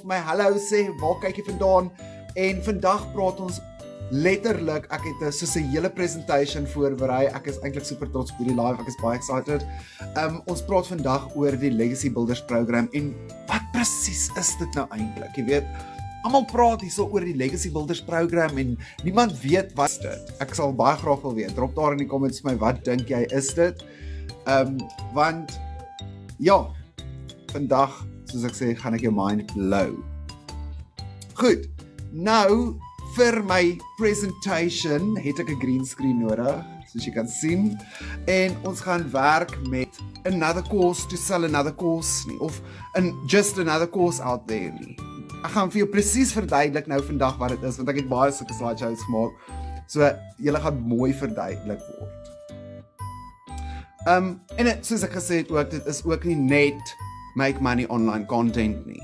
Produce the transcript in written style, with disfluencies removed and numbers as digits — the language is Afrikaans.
vir my hallo sê, waar kyk jy vandaan? En vandag praat ons letterlik, ek het soos 'n hele presentation voorberei. Ek is eintlik super trots op hierdie live. Ek is baie excited. Ons praat vandag oor die Legacy Builders program en wat presies is dit nou eintlik? Jy weet, almal praat hierso oor die Legacy Builders program en niemand weet wat is dit. Ek sal baie graag wil weet. Drop daar in die comments vir my, wat dink jy is dit? Want ja, vandag, soos ek sê, gaan ek jou mind blow. Goed. Nou vir my presentation het ek 'n green screen nodig, soos jy kan sien. En ons gaan werk met another course to sell another course nie, of just another course out there nie. Ek gaan vir jou presies verduidelik nou vandag wat dit is, want ek het baie sulke slideshows gemaak. So julle gaan mooi verduidelik word. En soos ek gesê het ook, dit is ook nie net make money online content nie.